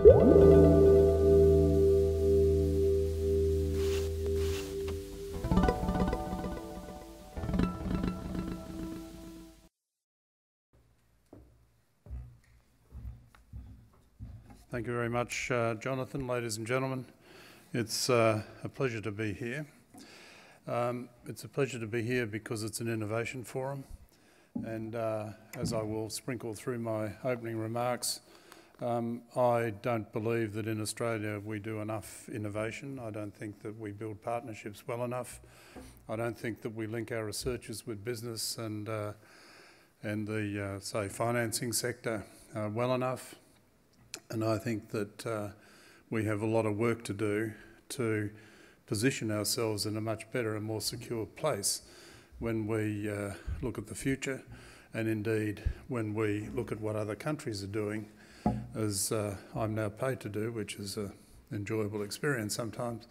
Thank you very much, Jonathan. Ladies and gentlemen, it's a pleasure to be here. It's a pleasure to be here because it's an innovation forum, and as I will sprinkle through my opening remarks, I don't believe that in Australia we do enough innovation. I don't think that we build partnerships well enough. I don't think that we link our researchers with business and the, say, financing sector well enough. And I think that we have a lot of work to do to position ourselves in a much better and more secure place when we look at the future, and indeed when we look at what other countries are doing, as I'm now paid to do, which is an enjoyable experience sometimes,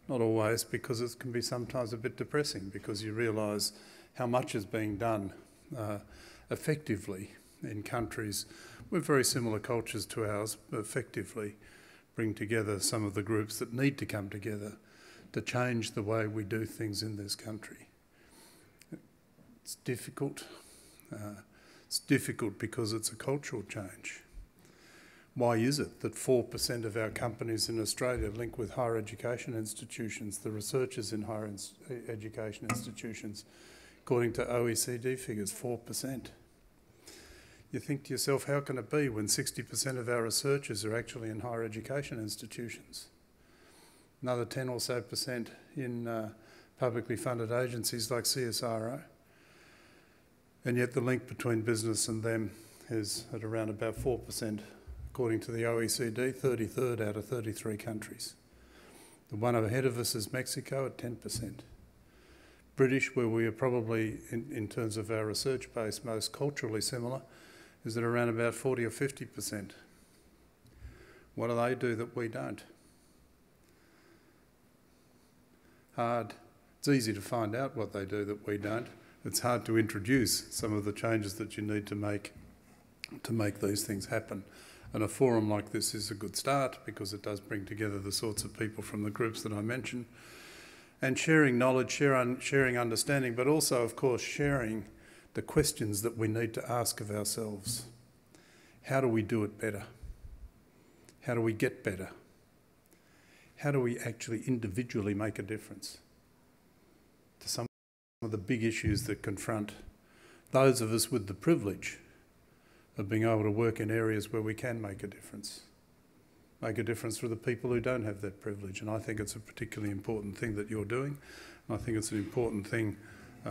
not always, because it can be sometimes a bit depressing, because you realise how much is being done effectively in countries with very similar cultures to ours, but effectively bring together some of the groups that need to come together to change the way we do things in this country. It's difficult. It's difficult because it's a cultural change. Why is it that 4% of our companies in Australia link with higher education institutions, the researchers in higher education institutions, according to OECD figures, 4%? You think to yourself, how can it be when 60% of our researchers are actually in higher education institutions? Another 10 or so % in publicly funded agencies like CSIRO. And yet the link between business and them is at around about 4%, according to the OECD, 33rd out of 33 countries. The one ahead of us is Mexico at 10%. British, where we are probably, in terms of our research base, most culturally similar, is at around about 40 or 50%. What do they do that we don't? Hard. It's easy to find out what they do that we don't. It's hard to introduce some of the changes that you need to make these things happen. And a forum like this is a good start because it does bring together the sorts of people from the groups that I mentioned, and sharing knowledge, sharing understanding, but also, of course, sharing the questions that we need to ask of ourselves. How do we do it better? How do we get better? How do we actually individually make a difference to some of the big issues that confront those of us with the privilege of being able to work in areas where we can make a difference for the people who don't have that privilege? And I think it's a particularly important thing that you're doing. And I think it's an important thing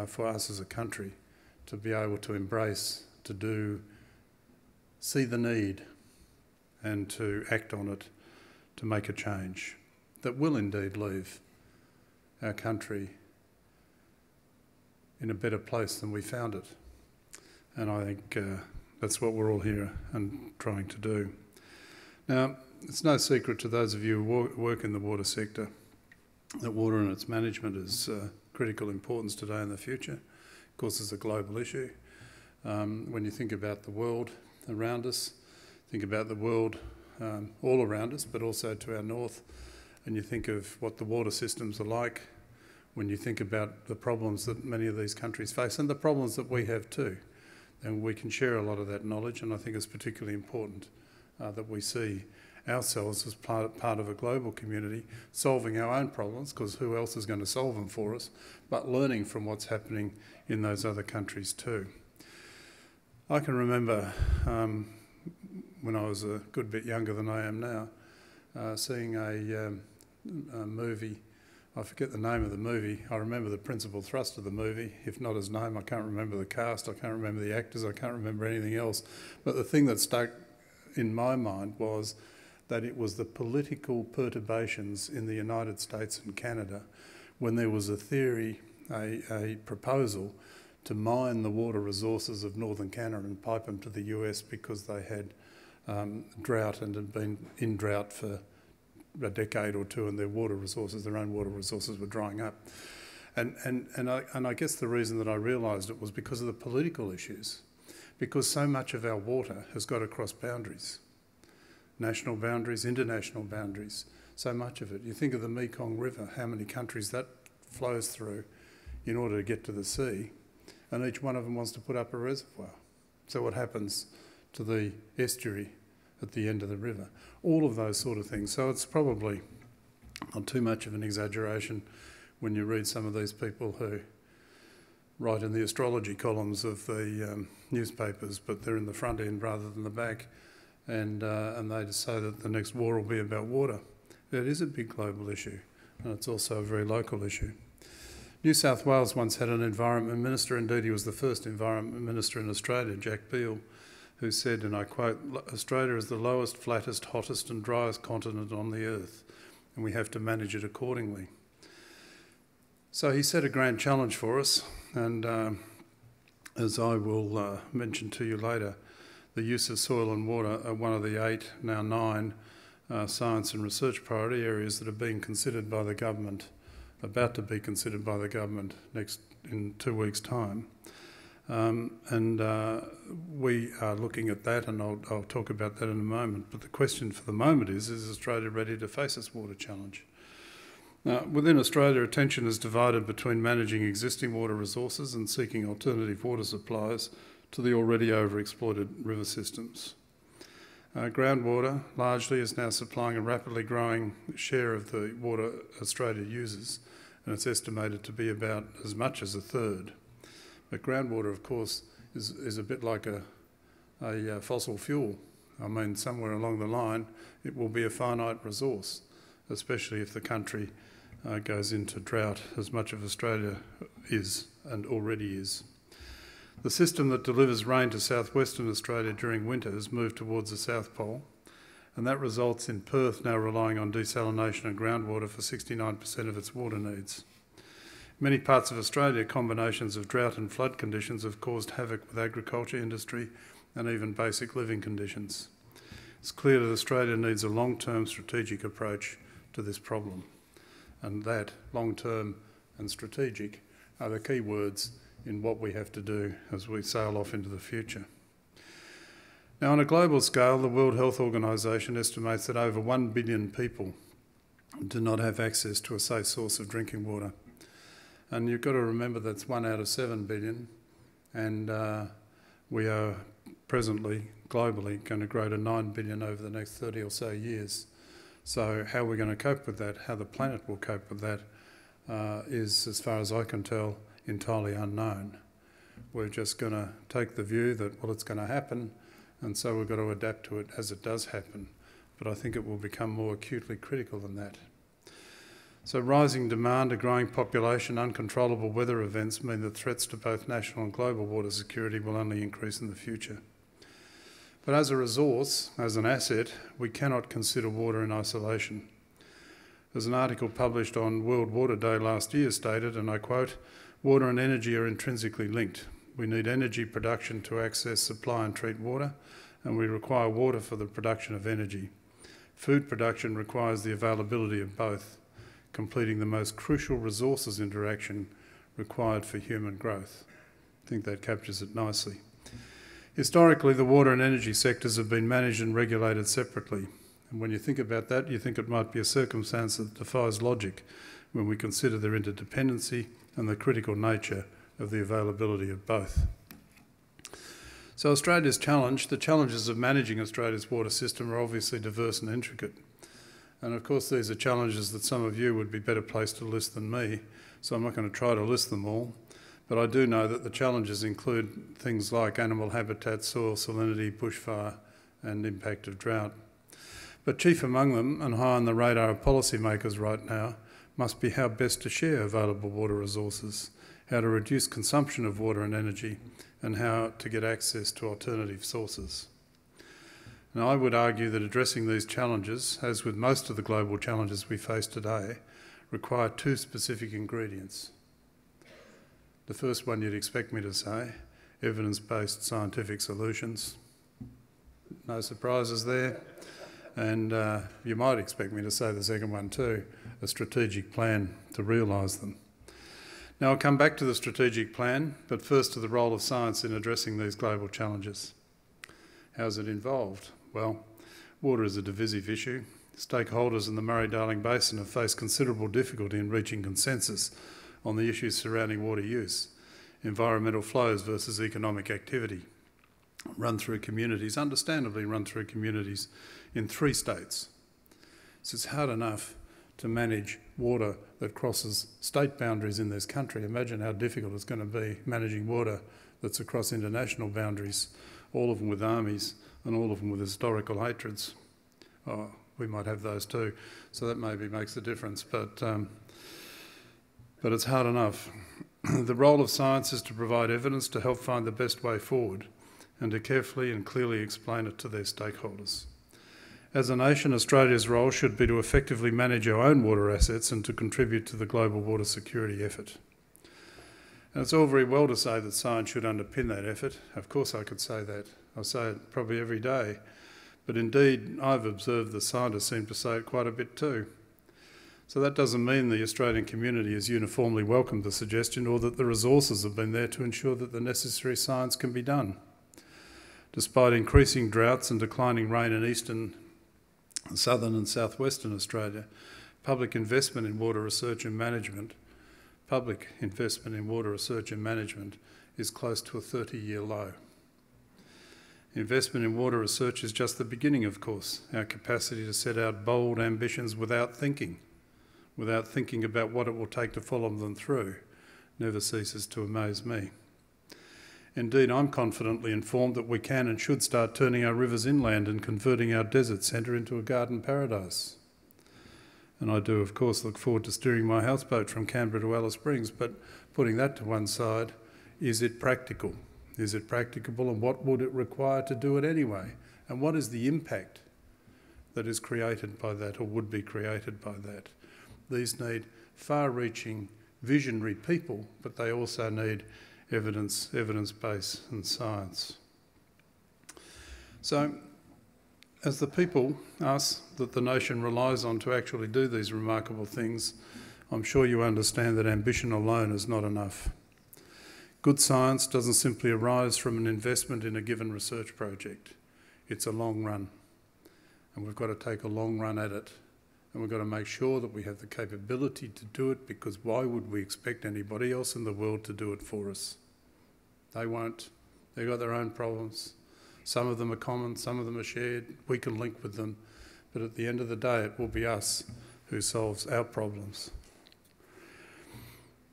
for us as a country to be able to embrace, see the need and to act on it, to make a change that will indeed leave our country in a better place than we found it. And I think that's what we're all here and trying to do. Now, it's no secret to those of you who work in the water sector that water and its management is critical importance today and the future. Of course, it's a global issue. When you think about the world around us, think about the world all around us, but also to our north, and you think of what the water systems are like, when you think about the problems that many of these countries face and the problems that we have too, and we can share a lot of that knowledge, and I think it's particularly important that we see ourselves as part of a global community, solving our own problems, because who else is going to solve them for us, but learning from what's happening in those other countries too. I can remember when I was a good bit younger than I am now, seeing a movie. I forget the name of the movie. I remember the principal thrust of the movie. If not his name, I can't remember the cast, I can't remember the actors, I can't remember anything else. But the thing that stuck in my mind was that it was the political perturbations in the United States and Canada when there was a theory, a proposal to mine the water resources of northern Canada and pipe them to the US because they had drought and had been in drought for a decade or two, and their water resources, their own water resources, were drying up. And I guess the reason that I realised it was because of the political issues, because so much of our water has got across boundaries. national boundaries, international boundaries, so much of it. You think of the Mekong River, how many countries that flows through in order to get to the sea, and each one of them wants to put up a reservoir. So what happens to the estuary at the end of the river? All of those sort of things. So it's probably not too much of an exaggeration when you read some of these people who write in the astrology columns of the newspapers, but they're in the front end rather than the back, and they just say that the next war will be about water. It is a big global issue, and it's also a very local issue. New South Wales once had an environment minister, indeed he was the first environment minister in Australia, Jack Beale, who said, and I quote, "Australia is the lowest, flattest, hottest and driest continent on the earth, and we have to manage it accordingly." So he set a grand challenge for us, and as I will mention to you later, the use of soil and water are one of the 8, now 9, science and research priority areas that are being considered by the government, about to be considered by the government in 2 weeks' time. We are looking at that, and I'll talk about that in a moment. But the question for the moment is Australia ready to face its water challenge? Now, within Australia, attention is divided between managing existing water resources and seeking alternative water supplies to the already overexploited river systems. Groundwater largely is now supplying a rapidly growing share of the water Australia uses, and it's estimated to be about as much as a third. But groundwater, of course, is a bit like a fossil fuel. I mean, somewhere along the line, it will be a finite resource, especially if the country goes into drought, as much of Australia is and already is. The system that delivers rain to southwestern Australia during winter has moved towards the South Pole, and that results in Perth now relying on desalination and groundwater for 69% of its water needs. In many parts of Australia, combinations of drought and flood conditions have caused havoc with agriculture industry and even basic living conditions. It's clear that Australia needs a long-term strategic approach to this problem, and that long-term and strategic are the key words in what we have to do as we sail off into the future. Now, on a global scale, the World Health Organization estimates that over 1 billion people do not have access to a safe source of drinking water. And you've got to remember that's 1 out of 7 billion, and we are presently, globally, going to grow to 9 billion over the next 30 or so years. So how we're going to cope with that, how the planet will cope with that, is, as far as I can tell, entirely unknown. We're just going to take the view that, well, it's going to happen, and so we've got to adapt to it as it does happen. But I think it will become more acutely critical than that. So rising demand, a growing population, uncontrollable weather events mean that threats to both national and global water security will only increase in the future. But as a resource, as an asset, we cannot consider water in isolation. As an article published on World Water Day last year stated, and I quote, "Water and energy are intrinsically linked. We need energy production to access, supply and treat water, and we require water for the production of energy. Food production requires the availability of both, completing the most crucial resources interaction required for human growth." I think that captures it nicely. Historically, the water and energy sectors have been managed and regulated separately. And when you think about that, you think it might be a circumstance that defies logic when we consider their interdependency and the critical nature of the availability of both. So Australia's challenge, the challenges of managing Australia's water system are obviously diverse and intricate. And of course, these are challenges that some of you would be better placed to list than me, so I'm not going to try to list them all. But I do know that the challenges include things like animal habitat, soil salinity, bushfire and impact of drought. But chief among them, and high on the radar of policymakers right now, must be how best to share available water resources, how to reduce consumption of water and energy, and how to get access to alternative sources. Now, I would argue that addressing these challenges, as with most of the global challenges we face today, require 2 specific ingredients. The first one you'd expect me to say, evidence-based scientific solutions. No surprises there. And you might expect me to say the second one too, a strategic plan to realise them. Now, I'll come back to the strategic plan, but first to the role of science in addressing these global challenges. How is it involved? Well, Water is a divisive issue. Stakeholders in the Murray-Darling Basin have faced considerable difficulty in reaching consensus on the issues surrounding water use, environmental flows versus economic activity, understandably run through communities in 3 states. So it's hard enough to manage water that crosses state boundaries in this country. Imagine how difficult it's going to be managing water that's across international boundaries, all of them with armies and all of them with historical hatreds. Oh, we might have those too, so that maybe makes a difference, but it's hard enough. The role of science is to provide evidence to help find the best way forward and to carefully and clearly explain it to their stakeholders. As a nation, Australia's role should be to effectively manage our own water assets and to contribute to the global water security effort. And it's all very well to say that science should underpin that effort. Of course I could say that. I say it probably every day. But indeed, I've observed that scientists seem to say it quite a bit too. So that doesn't mean the Australian community has uniformly welcomed the suggestion or that the resources have been there to ensure that the necessary science can be done. Despite increasing droughts and declining rain in eastern, southern and southwestern Australia, public investment in water research and management is close to a 30-year low. Investment in water research is just the beginning, of course. Our capacity to set out bold ambitions without thinking about what it will take to follow them through, never ceases to amaze me. Indeed, I'm confidently informed that we can and should start turning our rivers inland and converting our desert centre into a garden paradise. And I do, of course, look forward to steering my houseboat from Canberra to Alice Springs, but putting that to one side, is it practical? Is it practicable, and what would it require to do it anyway? And what is the impact that is created by that or would be created by that? These need far-reaching, visionary people, but they also need evidence base and science. So, as the people, us, that the nation relies on to actually do these remarkable things, I'm sure you understand that ambition alone is not enough. Good science doesn't simply arise from an investment in a given research project. It's a long run, and we've got to take a long run at it, and we've got to make sure that we have the capability to do it, because why would we expect anybody else in the world to do it for us? They won't. They've got their own problems. Some of them are common, some of them are shared. We can link with them, but at the end of the day, it will be us who solves our problems.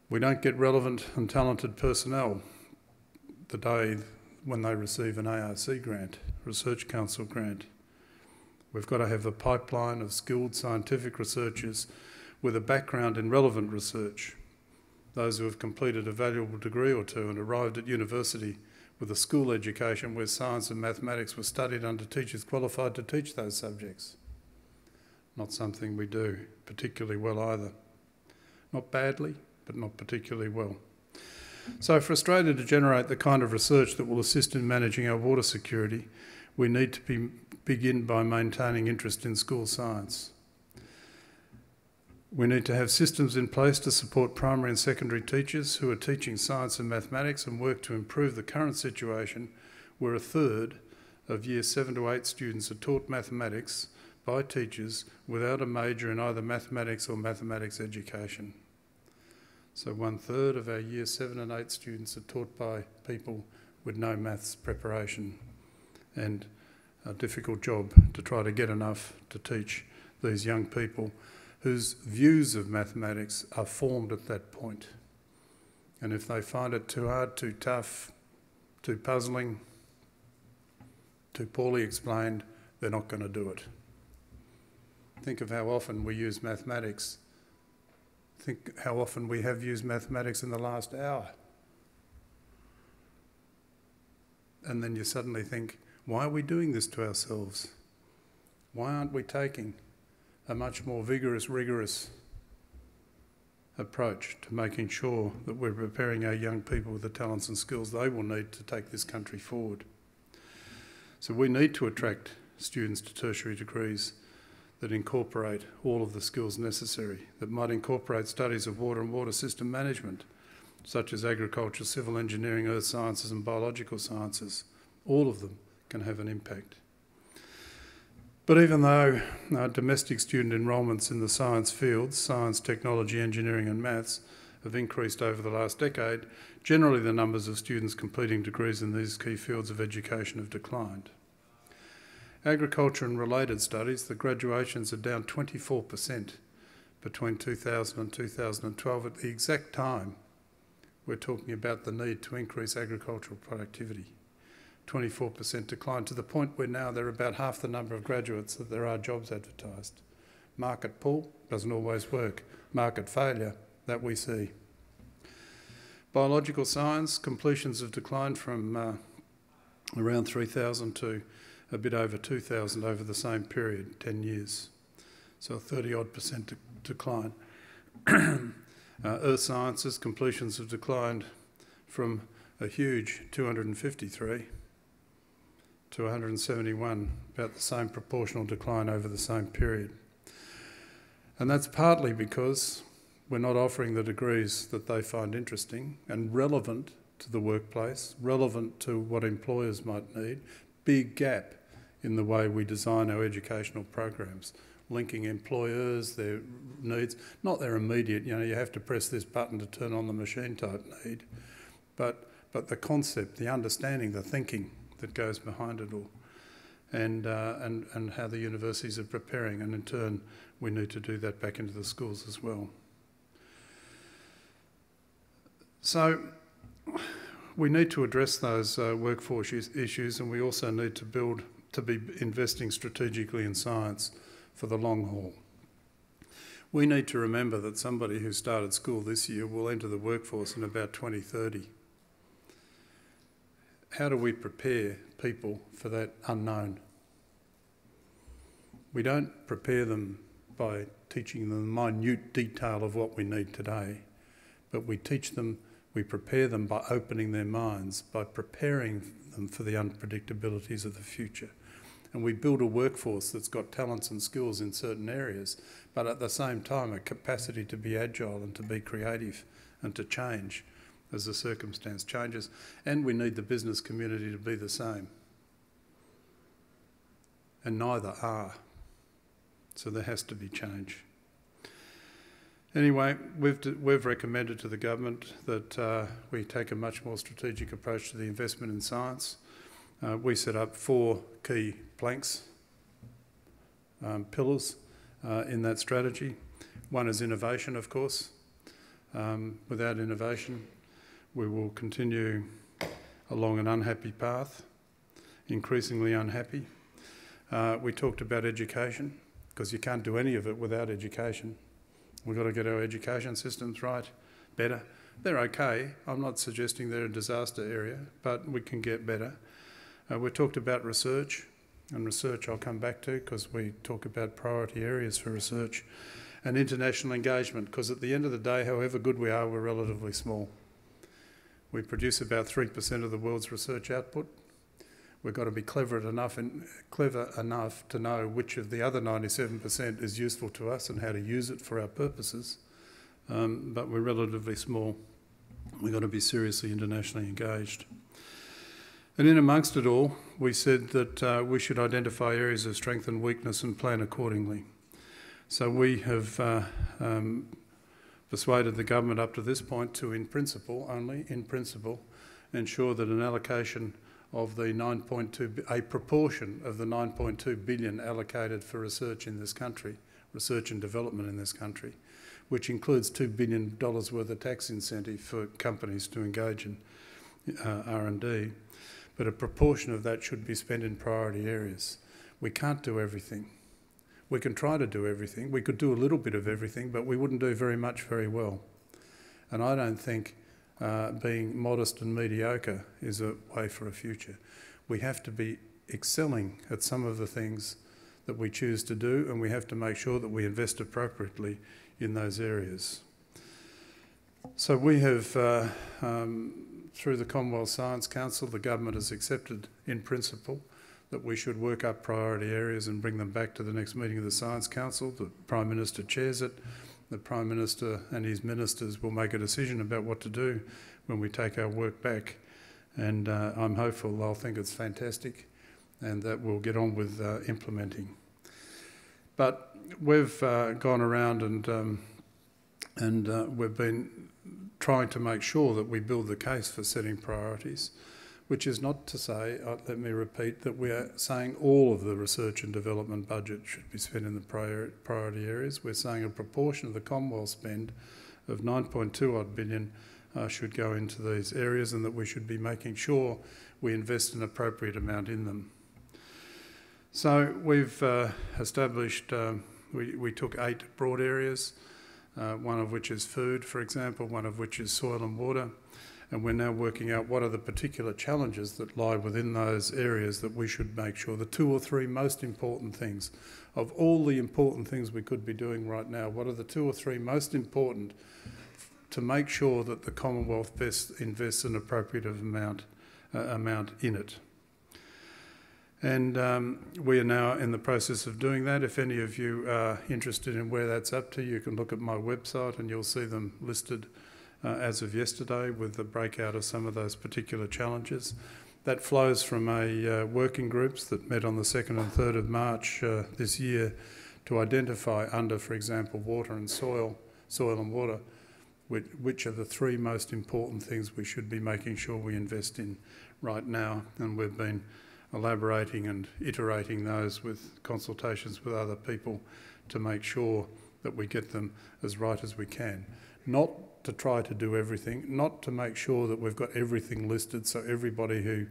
We don't get relevant and talented personnel the day when they receive an ARC grant, Research Council grant. We've got to have a pipeline of skilled scientific researchers with a background in relevant research, those who have completed a valuable degree or two and arrived at university with a school education where science and mathematics were studied under teachers qualified to teach those subjects. Not something we do particularly well either. Not badly, but not particularly well. So for Australia to generate the kind of research that will assist in managing our water security, we need to begin by maintaining interest in school science. We need to have systems in place to support primary and secondary teachers who are teaching science and mathematics and work to improve the current situation where a third of year 7 to 8 students are taught mathematics by teachers without a major in either mathematics or mathematics education. So 1/3 of our year 7 and 8 students are taught by people with no maths preparation, and a difficult job to try to get enough to teach these young people whose views of mathematics are formed at that point. And if they find it too hard, too tough, too puzzling, too poorly explained, they're not going to do it. Think of how often we use mathematics. Think how often we have used mathematics in the last hour. And then you suddenly think, why are we doing this to ourselves? Why aren't we taking a much more vigorous, rigorous approach to making sure that we're preparing our young people with the talents and skills they will need to take this country forward? So we need to attract students to tertiary degrees that incorporate all of the skills necessary, that might incorporate studies of water and water system management, such as agriculture, civil engineering, earth sciences and biological sciences. All of them can have an impact. But even though domestic student enrolments in the science fields, science, technology, engineering and maths, have increased over the last decade, generally the numbers of students completing degrees in these key fields of education have declined. Agriculture and related studies, the graduations are down 24% between 2000 and 2012 at the exact time we're talking about the need to increase agricultural productivity. 24% decline, to the point where now there are about half the number of graduates that there are jobs advertised. Market pull doesn't always work. Market failure, that we see. Biological science, completions have declined from around 3,000 to a bit over 2,000 over the same period, 10 years. So a 30-odd% decline. Earth sciences, completions have declined from a huge 253 to 171, about the same proportional decline over the same period. And that's partly because we're not offering the degrees that they find interesting and relevant to the workplace, relevant to what employers might need. Big gap in the way we design our educational programs, linking employers, their needs, not their immediate, you have to press this button to turn on the machine type need, but the concept, the understanding, the thinking that goes behind it all, and how the universities are preparing, and in turn we need to do that back into the schools as well. So we need to address those workforce issues, and we also need to be investing strategically in science for the long haul. We need to remember that somebody who started school this year will enter the workforce in about 2030. How do we prepare people for that unknown? We don't prepare them by teaching them the minute detail of what we need today, but we prepare them by opening their minds, by preparing them for the unpredictabilities of the future. And we build a workforce that's got talents and skills in certain areas, but at the same time a capacity to be agile and to be creative and to change as the circumstance changes. And we need the business community to be the same. And neither are. So there has to be change. Anyway, we've recommended to the government that we take a much more strategic approach to the investment in science. We set up 4 key planks, pillars in that strategy. One is innovation, of course. Without innovation, we will continue along an unhappy path, increasingly unhappy. We talked about education, because you can't do any of it without education. We've got to get our education systems right, better. They're okay. I'm not suggesting they're a disaster area, but we can get better. We talked about research, and research I'll come back to because we talk about priority areas for research, and international engagement, because at the end of the day, however good we are, we're relatively small. We produce about 3% of the world's research output. We've got to be clever enough to know which of the other 97% is useful to us and how to use it for our purposes. But we're relatively small. We've got to be seriously internationally engaged. And in amongst it all, we said that we should identify areas of strength and weakness and plan accordingly. So we have persuaded the government up to this point to, only in principle, ensure that an allocation of the a proportion of the 9.2 billion allocated for research in this country, research and development in this country, which includes $2 billion worth of tax incentive for companies to engage in R&D, but a proportion of that should be spent in priority areas. We can't do everything. We can try to do everything. We could do a little bit of everything, but we wouldn't do very much very well. And I don't think being modest and mediocre is a way for a future. We have to be excelling at some of the things that we choose to do, and we have to make sure that we invest appropriately in those areas. So we have, through the Commonwealth Science Council, the government has accepted in principle that we should work up priority areas and bring them back to the next meeting of the Science Council. The Prime Minister chairs it. The Prime Minister and his ministers will make a decision about what to do when we take our work back. And I'm hopeful they'll think it's fantastic and that we'll get on with implementing. But we've gone around and we've been trying to make sure that we build the case for setting priorities, which is not to say, let me repeat, that we are saying all of the research and development budget should be spent in the priority areas. We're saying a proportion of the Commonwealth spend of 9.2 odd billion should go into these areas, and that we should be making sure we invest an appropriate amount in them. So we've established, we took 8 broad areas, one of which is food, for example, one of which is soil and water, and we're now working out what are the particular challenges that lie within those areas that we should make sure, the 2 or 3 most important things. Of all the important things we could be doing right now, what are the 2 or 3 most important to make sure that the Commonwealth invests an appropriate amount in it? And we are now in the process of doing that. If any of you are interested in where that's up to, you can look at my website and you'll see them listed as of yesterday with the breakout of some of those particular challenges. That flows from a working groups that met on the 2nd and 3rd of March this year to identify under, for example, water and soil and water, which are the 3 most important things we should be making sure we invest in right now. And we've been elaborating and iterating those with consultations with other people to make sure that we get them as right as we can. Not to try to do everything, not to make sure that we've got everything listed so everybody who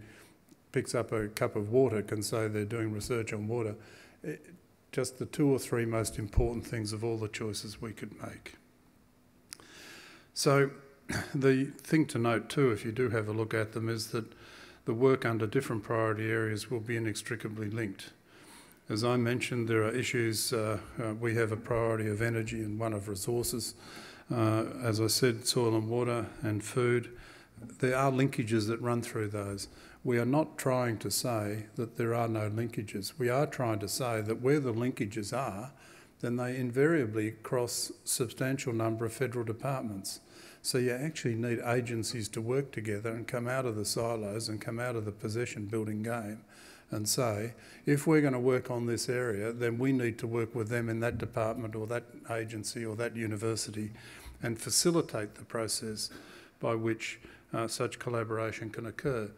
picks up a cup of water can say they're doing research on water. Just the 2 or 3 most important things of all the choices we could make. So the thing to note too, if you do have a look at them, is that the work under different priority areas will be inextricably linked. As I mentioned, there are issues, we have a priority of energy and one of resources. As I said, soil and water and food. There are linkages that run through those. We are not trying to say that there are no linkages. We are trying to say that where the linkages are, then they invariably cross a substantial number of federal departments. So you actually need agencies to work together and come out of the silos and come out of the possession building game and say, if we're going to work on this area, then we need to work with them in that department or that agency or that university and facilitate the process by which such collaboration can occur.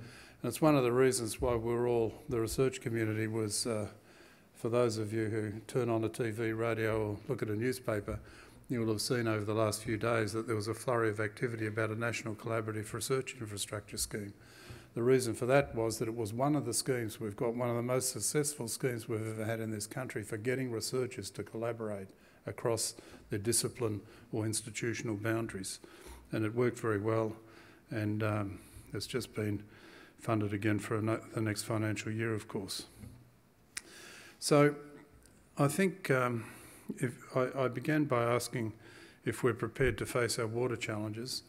And it's one of the reasons why the research community was, for those of you who turn on a TV, radio or look at a newspaper, you will have seen over the last few days that there was a flurry of activity about a national collaborative research infrastructure scheme. The reason for that was that it was one of the schemes we've got, one of the most successful schemes we've ever had in this country for getting researchers to collaborate across their discipline or institutional boundaries. And it worked very well, and it's just been funded again for the next financial year, of course. So I think I began by asking if we're prepared to face our water challenges.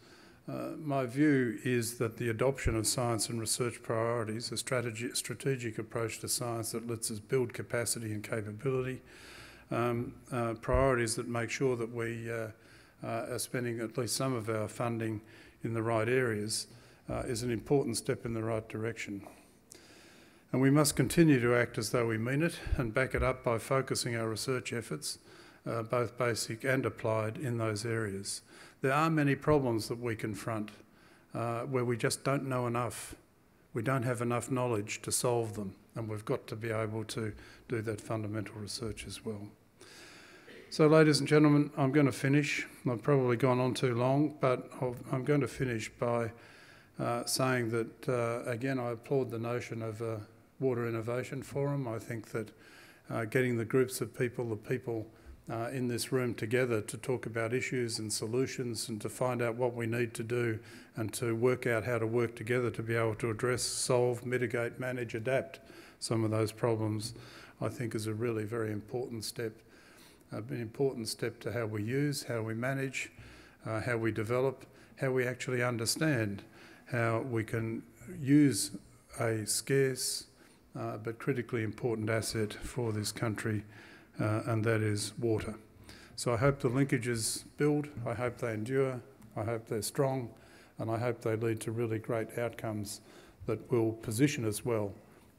My view is that the adoption of science and research priorities, a strategic approach to science that lets us build capacity and capability, priorities that make sure that we are spending at least some of our funding in the right areas, is an important step in the right direction. And we must continue to act as though we mean it and back it up by focusing our research efforts, both basic and applied, in those areas. There are many problems that we confront where we just don't know enough. We don't have enough knowledge to solve them, and we've got to be able to do that fundamental research as well. So, ladies and gentlemen, I'm going to finish. I've probably gone on too long, but I'm going to finish by saying that, again, I applaud the notion of a Water Innovation Forum. I think that getting the groups of people, the people in this room together to talk about issues and solutions and to find out what we need to do and to work out how to work together to be able to address, solve, mitigate, manage, adapt some of those problems, I think is a really very important step. An important step to how we use, how we manage, how we develop, how we actually understand how we can use a scarce but critically important asset for this country, and that is water. So I hope the linkages build, I hope they endure, I hope they're strong, and I hope they lead to really great outcomes that will position us well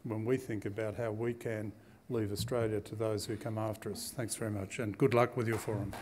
when we think about how we can leave Australia to those who come after us. Thanks very much, and good luck with your forum.